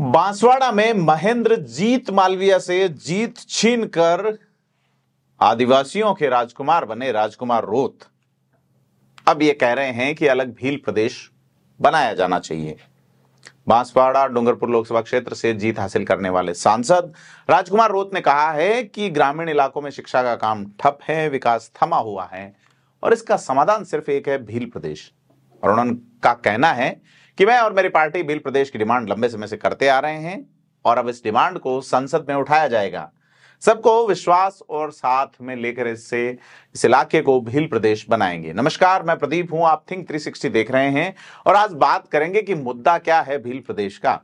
बांसवाड़ा में महेंद्र जीत मालविया से जीत छीनकर आदिवासियों के राजकुमार बने राजकुमार रोत अब ये कह रहे हैं कि अलग भील प्रदेश बनाया जाना चाहिए। बांसवाड़ा डूंगरपुर लोकसभा क्षेत्र से जीत हासिल करने वाले सांसद राजकुमार रोत ने कहा है कि ग्रामीण इलाकों में शिक्षा का काम ठप है, विकास थमा हुआ है और इसका समाधान सिर्फ एक है, भील प्रदेश। और उनका कहना है कि मैं और मेरी पार्टी भील प्रदेश की डिमांड लंबे समय से करते आ रहे हैं और अब इस डिमांड को संसद में उठाया जाएगा। सबको विश्वास और साथ में लेकर इस इलाके को भील प्रदेश बनाएंगे। नमस्कार, मैं प्रदीप हूं, आप थिंक 360 देख रहे हैं और आज बात करेंगे कि मुद्दा क्या है भील प्रदेश का,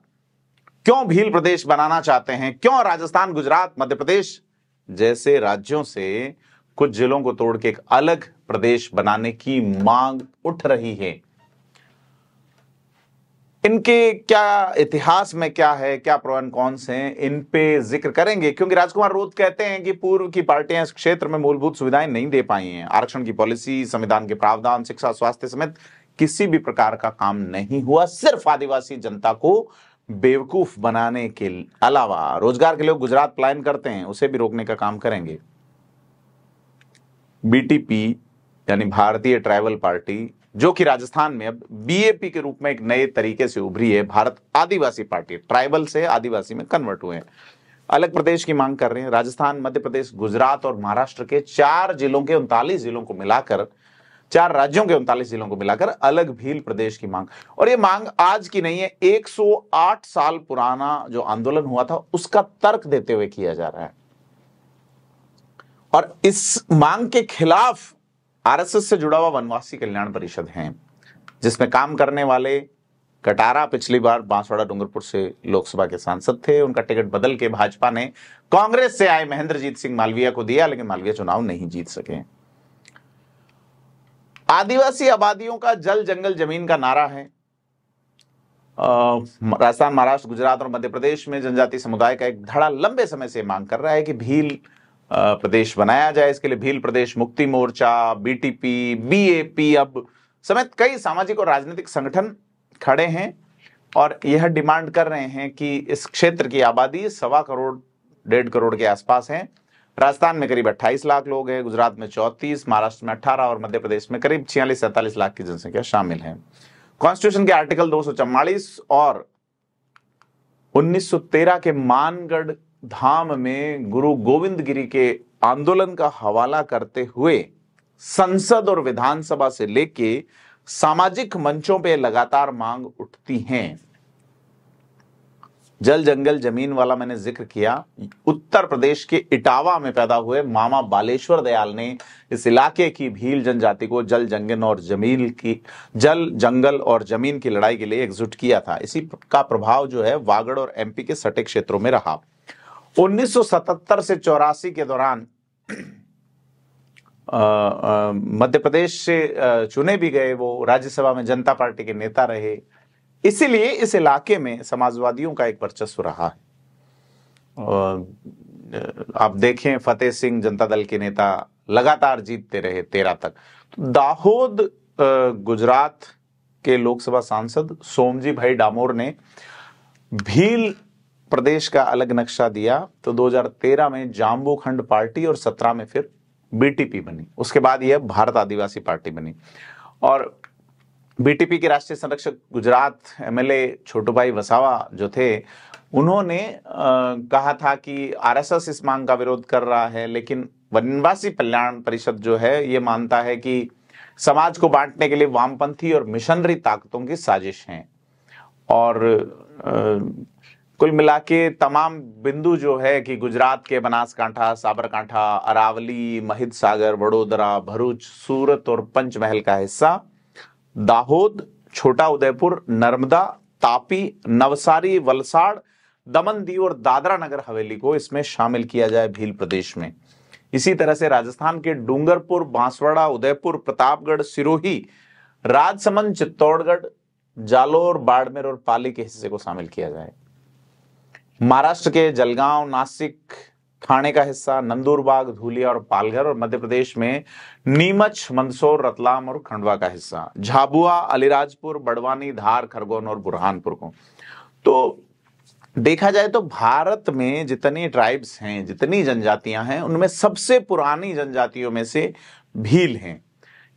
क्यों भील प्रदेश बनाना चाहते हैं, क्यों राजस्थान, गुजरात, मध्य प्रदेश जैसे राज्यों से कुछ जिलों को तोड़ के एक अलग प्रदेश बनाने की मांग उठ रही है। इनके क्या इतिहास में क्या है, क्या प्रो एंड कॉन्स हैं, इन पे जिक्र करेंगे। क्योंकि राजकुमार रोत कहते हैं कि पूर्व की पार्टियां इस क्षेत्र में मूलभूत सुविधाएं नहीं दे पाई हैं। आरक्षण की पॉलिसी, संविधान के प्रावधान, शिक्षा, स्वास्थ्य समेत किसी भी प्रकार का काम नहीं हुआ। सिर्फ आदिवासी जनता को बेवकूफ बनाने के अलावा रोजगार के लोग गुजरात पलायन करते हैं, उसे भी रोकने का काम करेंगे। बीटीपी यानी भारतीय ट्राइबल पार्टी, जो कि राजस्थान में अब बीएपी के रूप में एक नए तरीके से उभरी है, भारत आदिवासी पार्टी, ट्राइबल से आदिवासी में कन्वर्ट हुए हैं, अलग प्रदेश की मांग कर रहे हैं। राजस्थान, मध्य प्रदेश, गुजरात और महाराष्ट्र के 4 जिलों के 39 जिलों को मिलाकर, 4 राज्यों के 39 जिलों को मिलाकर अलग भील प्रदेश की मांग। और ये मांग आज की नहीं है, 108 साल पुराना जो आंदोलन हुआ था उसका तर्क देते हुए किया जा रहा है। और इस मांग के खिलाफ आरएसएस से जुड़ा हुआ वनवासी कल्याण परिषद है, जिसमें काम करने वाले कटारा पिछली बार बांसवाड़ा डूंगरपुर से लोकसभा के सांसद थे। उनका टिकट बदल के भाजपा ने कांग्रेस से आए महेंद्रजीत सिंह मालविया को दिया, लेकिन मालविया चुनाव नहीं जीत सके। आदिवासी आबादियों का जल जंगल जमीन का नारा है। राजस्थान, महाराष्ट्र, गुजरात और मध्य प्रदेश में जनजाति समुदाय का एक धड़ा लंबे समय से मांग कर रहा है कि भील प्रदेश बनाया जाए। इसके लिए भील प्रदेश मुक्ति मोर्चा, बीटीपी, बीएपी अब समेत कई सामाजिक और राजनीतिक संगठन खड़े हैं और यह डिमांड कर रहे हैं कि इस क्षेत्र की आबादी 1.25 करोड़ 1.5 करोड़ के आसपास है। राजस्थान में करीब 28 लाख लोग हैं, गुजरात में 34, महाराष्ट्र में 18 और मध्य प्रदेश में करीब 46-47 लाख की जनसंख्या शामिल है। कॉन्स्टिट्यूशन के आर्टिकल 244 और 1913 के मानगढ़ धाम में गुरु गोविंद गिरी के आंदोलन का हवाला करते हुए संसद और विधानसभा से लेके सामाजिक मंचों पे लगातार मांग उठती हैं। जल जंगल जमीन वाला मैंने जिक्र किया। उत्तर प्रदेश के इटावा में पैदा हुए मामा बालेश्वर दयाल ने इस इलाके की भील जनजाति को जल जंगल और जमीन की लड़ाई के लिए एकजुट किया था। इसी का प्रभाव जो है वागड़ और एमपी के सटे क्षेत्रों में रहा। 1977 से 84 के दौरान मध्य प्रदेश से चुने भी गए, वो राज्यसभा में जनता पार्टी के नेता रहे। इसीलिए इस इलाके में समाजवादियों का एक वर्चस्व रहा है। आप देखें, फतेह सिंह जनता दल के नेता लगातार जीतते रहे 13 तक। तो दाहोद गुजरात के लोकसभा सांसद सोमजी भाई डामोर ने भील प्रदेश का अलग नक्शा दिया। तो 2013 में जाम्बू खंड पार्टी और 17 में फिर बीटीपी बनी। उसके बाद यह भारत आदिवासी पार्टी बनी और बीटीपी के राष्ट्रीय संरक्षक गुजरात एमएलए छोटू भाई वसावा जो थे, उन्होंने कहा था कि आरएसएस इस मांग का विरोध कर रहा है, लेकिन वनवासी कल्याण परिषद जो है ये मानता है कि समाज को बांटने के लिए वामपंथी और मिशनरी ताकतों की साजिश है। और कुल मिला के तमाम बिंदु जो है कि गुजरात के बनासकांठा, साबरकांठा, अरावली, महिद सागर, वडोदरा, भरूच, सूरत और पंचमहल का हिस्सा, दाहोद, छोटा उदयपुर, नर्मदा, तापी, नवसारी, वलसाड़, दमन, दीव और दादरा नगर हवेली को इसमें शामिल किया जाए भील प्रदेश में। इसी तरह से राजस्थान के डूंगरपुर, बांसवाड़ा, उदयपुर, प्रतापगढ़, सिरोही, राजसमंद, चित्तौड़गढ़, जालोर, बाड़मेर और पाली के हिस्से को शामिल किया जाए। महाराष्ट्र के जलगांव, नासिक, ठाणे का हिस्सा, नंदुरबाग, धूलिया और पालघर और मध्य प्रदेश में नीमच, मंदसौर, रतलाम और खंडवा का हिस्सा, झाबुआ, अलीराजपुर, बड़वानी, धार, खरगोन और बुरहानपुर को। तो देखा जाए तो भारत में जितनी ट्राइब्स हैं, जितनी जनजातियां हैं, उनमें सबसे पुरानी जनजातियों में से भील हैं।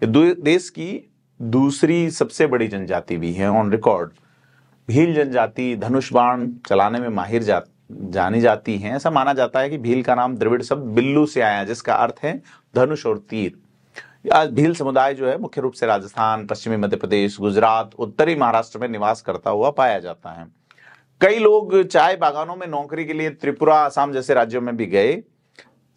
ये देश की दूसरी सबसे बड़ी जनजाति भी है ऑन रिकॉर्ड। भील जनजाति धनुष बाण चलाने में माहिर जानी जाती हैं। ऐसा माना जाता है कि भील का नाम द्रविड़ शब्द बिल्लू से आया, जिसका अर्थ है धनुष और तीर। आज भील समुदाय जो है मुख्य रूप से राजस्थान, पश्चिमी मध्य प्रदेश, गुजरात, उत्तरी महाराष्ट्र में निवास करता हुआ पाया जाता है। कई लोग चाय बागानों में नौकरी के लिए त्रिपुरा, असम जैसे राज्यों में भी गए।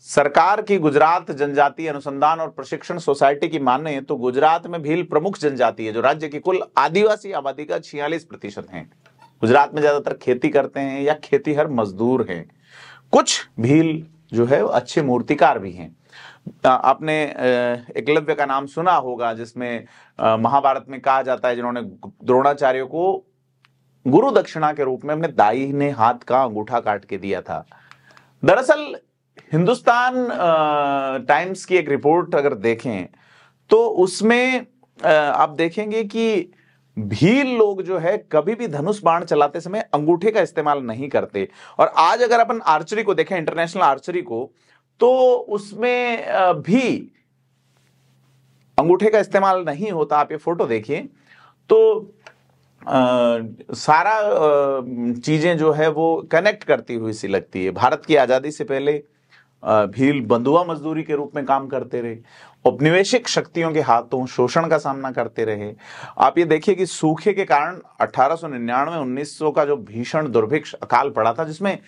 सरकार की गुजरात जनजाति अनुसंधान और प्रशिक्षण सोसाइटी की माने तो गुजरात में भील प्रमुख जनजाति है, जो राज्य की कुल आदिवासी आबादी का 46% है। गुजरात में ज्यादातर खेती करते हैं या खेतीहर मजदूर हैं। कुछ भील जो है अच्छे मूर्तिकार भी हैं। आपने एकलव्य का नाम सुना होगा, जिसमें महाभारत में कहा जाता है जिन्होंने द्रोणाचार्य को गुरु दक्षिणा के रूप में अपने दाहिने हाथ का अंगूठा काट के दिया था। दरअसल हिंदुस्तान टाइम्स की एक रिपोर्ट अगर देखें तो उसमें आप देखेंगे कि भील लोग जो है कभी भी धनुष बाण चलाते समय अंगूठे का इस्तेमाल नहीं करते। और आज अगर अपन आर्चरी को देखें, इंटरनेशनल आर्चरी को, तो उसमें भी अंगूठे का इस्तेमाल नहीं होता। आप ये फोटो देखिए तो सारा चीजें जो है वो कनेक्ट करती हुई सी लगती है। भारत की आजादी से पहले भील बंधुआ मजदूरी के रूप में काम करते रहे, औपनिवेशिक शक्तियों के हाथों शोषण का सामना करते रहे। आप ये देखिए कि सूखे के कारण 1899-1900 का जो भीषण दुर्भिक्ष अकाल पड़ा था, जिसमें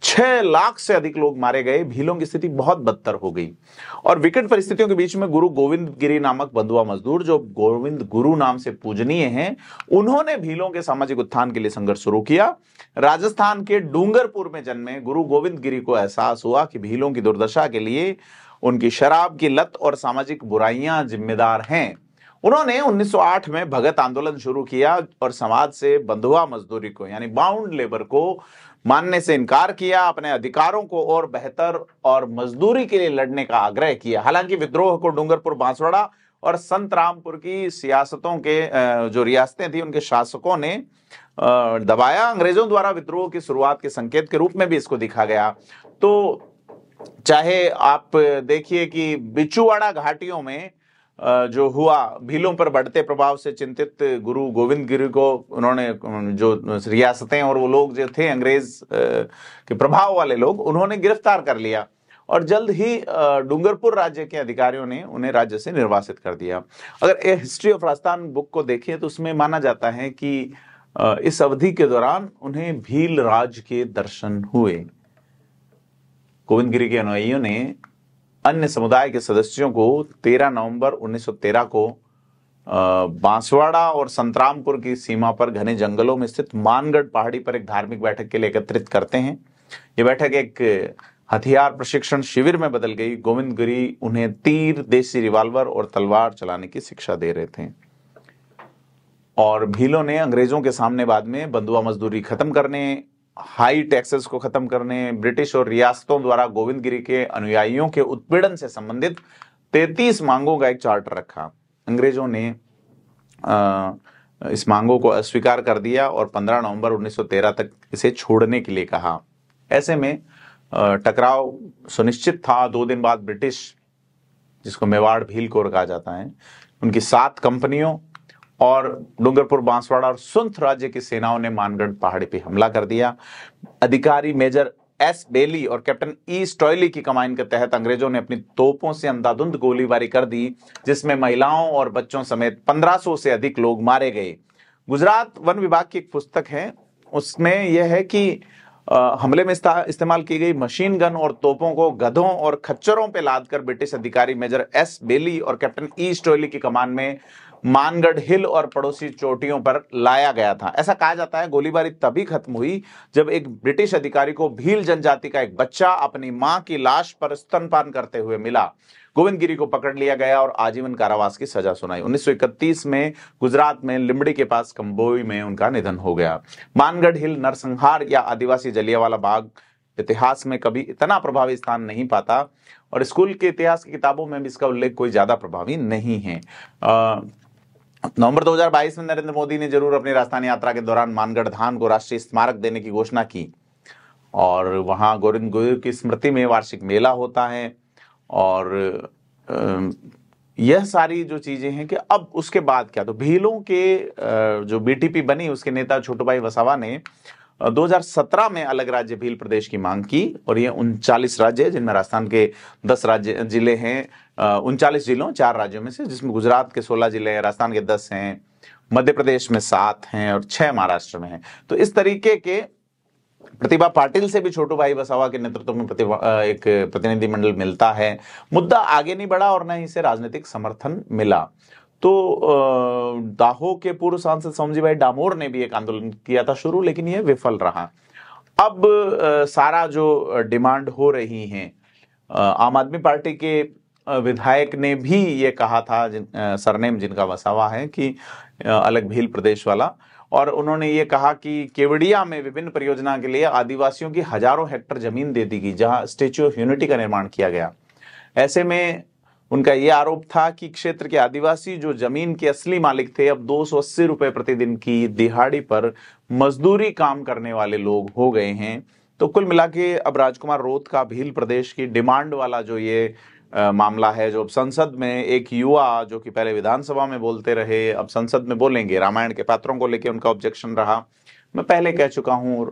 6 लाख से अधिक लोग मारे गए, भीलों की स्थिति बहुत बदतर हो गई। और विकट परिस्थितियों के बीच में गुरु गोविंद गिरी नामक बंधुआ मजदूर, जो गोविंद गुरु नाम से पूजनीय हैं, उन्होंने भीलों के सामाजिक उत्थान के लिए संघर्ष शुरू किया। राजस्थान के डूंगरपुर में जन्मे गुरु गोविंद गिरी को एहसास हुआ कि भीलों की दुर्दशा के लिए उनकी शराब की लत और सामाजिक बुराइयां जिम्मेदार हैं। उन्होंने 1908 में भगत आंदोलन शुरू किया और समाज से बंधुआ मजदूरी को यानी बाउंड लेबर को मानने से इनकार किया। अपने अधिकारों को और बेहतर और मजदूरी के लिए लड़ने का आग्रह किया। हालांकि विद्रोह को डूंगरपुर, बांसवाड़ा और संतरामपुर की सियासतों के जो रियासतें थी, उनके शासकों ने दबाया। अंग्रेजों द्वारा विद्रोह की शुरुआत के संकेत के रूप में भी इसको देखा गया। तो चाहे आप देखिए कि बिचुवाड़ा घाटियों में जो हुआ, भीलों पर बढ़ते प्रभाव से चिंतित गुरु गोविंद गिरी को उन्होंने जो रियासतें और वो लोग जो थे अंग्रेज के प्रभाव वाले लोग, उन्होंने गिरफ्तार कर लिया और जल्द ही डूंगरपुर राज्य के अधिकारियों ने उन्हें राज्य से निर्वासित कर दिया। अगर हिस्ट्री ऑफ राजस्थान बुक को देखें तो उसमें माना जाता है कि इस अवधि के दौरान उन्हें भील राज के दर्शन हुए। गोविंद गिरी के अनुयायियों ने अन्य समुदाय के सदस्यों को 13 नवंबर 1913 को बांसवाड़ा और संतरामपुर की सीमा पर घने जंगलों में स्थित मानगढ़ पहाड़ी पर एक धार्मिक बैठक के लिए एकत्रित करते हैं। यह बैठक एक हथियार प्रशिक्षण शिविर में बदल गई। गोविंद गिरी उन्हें तीर, देसी रिवाल्वर और तलवार चलाने की शिक्षा दे रहे थे। और भीलों ने अंग्रेजों के सामने बाद में बंधुआ मजदूरी खत्म करने, हाई टैक्सेस को खत्म करने, ब्रिटिश और रियासतों द्वारा गोविंद गिरी के अनुयायियों के उत्पीड़न से संबंधित 33 मांगों का एक चार्टर रखा। अंग्रेजों ने इस मांगों को अस्वीकार कर दिया और 15 नवंबर 1913 तक इसे छोड़ने के लिए कहा। ऐसे में टकराव सुनिश्चित था। 2 दिन बाद ब्रिटिश, जिसको मेवाड़ भील कोर कहा जाता है, उनकी 7 कंपनियों और डूंगरपुर, बांसवाड़ा और सुंथ राज्य की सेनाओं ने मानगढ़ पहाड़ी पे हमला कर दिया। अधिकारी मेजर एस बेली और कैप्टन ई स्टॉयली की कमांड के तहत अंग्रेजों ने अपनी तोपों से अंधाधुंध गोलीबारी कर दी, जिसमें महिलाओं और बच्चों समेत 1500 से अधिक लोग मारे गए। गुजरात वन विभाग की एक पुस्तक है, उसमें यह है कि हमले में इस्तेमाल की गई मशीन गन और तोपों को गधों और खच्चरों पर लादकर ब्रिटिश अधिकारी मेजर एस बेली और कैप्टन ई स्टॉयली की कमान में मानगढ़ हिल और पड़ोसी चोटियों पर लाया गया था। ऐसा कहा जाता है गोलीबारी तभी खत्म हुई जब एक ब्रिटिश अधिकारी को भील जनजाति का एक बच्चा अपनी मां की लाश पर स्तनपान करते हुए मिला। गोविंद गिरी को पकड़ लिया गया और आजीवन कारावास की सजा सुनाई। 1931 में गुजरात में लिमड़ी के पास कंबोई में उनका निधन हो गया। मानगढ़ हिल नरसंहार या आदिवासी जलियांवाला बाग इतिहास में कभी इतना प्रभावी स्थान नहीं पाता और स्कूल के इतिहास की किताबों में भी इसका उल्लेख कोई ज्यादा प्रभावी नहीं है। नवंबर 2022 में नरेंद्र मोदी ने जरूर अपनी राजस्थान यात्रा के दौरान मानगढ़ धान को राष्ट्रीय स्मारक देने की घोषणा की। और वहाँ गोविंद गुरु की स्मृति में वार्षिक मेला होता है। और यह सारी जो चीजें हैं कि अब उसके बाद क्या, तो भीलों के जो बीटीपी बनी उसके नेता छोटूभाई वसावा ने 2017 में अलग राज्य भील प्रदेश की मांग की। और ये 39 राज्य है, जिनमें राजस्थान के 10 राज्य जिले हैं, 39 जिलों 4 राज्यों में से, जिसमें गुजरात के 16 जिले हैं, राजस्थान के 10 हैं, मध्य प्रदेश में 7 हैं और 6 महाराष्ट्र में हैं। तो इस तरीके के प्रतिभा पाटिल से भी छोटूभाई वसावा के नेतृत्व में एक प्रतिनिधिमंडल मिलता है। मुद्दा आगे नहीं बढ़ा और न ही इसे राजनीतिक समर्थन मिला। तो दाहोद के पूर्व सांसद सोमजीभाई डामोर ने भी एक आंदोलन किया था शुरू, लेकिन यह विफल रहा। अब सारा जो डिमांड हो रही है, आम आदमी पार्टी के विधायक ने भी ये कहा था, सरनेम जिनका वसावा है, कि अलग भील प्रदेश वाला, और उन्होंने ये कहा कि केवड़िया में विभिन्न परियोजना के लिए आदिवासियों की हजारों हेक्टेयर जमीन दे दी गई, जहां स्टेच्यू ऑफ यूनिटी का निर्माण किया गया। ऐसे में उनका यह आरोप था कि क्षेत्र के आदिवासी जो जमीन के असली मालिक थे, अब 280 रुपए प्रतिदिन की दिहाड़ी पर मजदूरी काम करने वाले लोग हो गए हैं। तो कुल मिला के अब राजकुमार रोत का भील प्रदेश की डिमांड वाला जो ये मामला है, जो अब संसद में एक युवा जो कि पहले विधानसभा में बोलते रहे, अब संसद में बोलेंगे। रामायण के पात्रों को लेकर उनका ऑब्जेक्शन रहा। मैं पहले कह चुका हूं,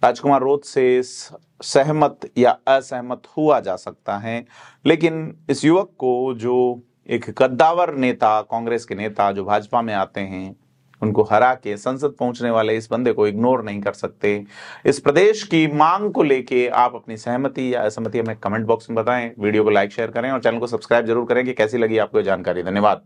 राजकुमार रोत से सहमत या असहमत हुआ जा सकता है, लेकिन इस युवक को, जो एक कद्दावर नेता, कांग्रेस के नेता जो भाजपा में आते हैं, उनको हरा के संसद पहुंचने वाले इस बंदे को इग्नोर नहीं कर सकते। इस प्रदेश की मांग को लेके आप अपनी सहमति या असहमति हमें कमेंट बॉक्स में बताएं। वीडियो को लाइक शेयर करें और चैनल को सब्सक्राइब जरूर करें कि कैसी लगी आपको जानकारी। धन्यवाद।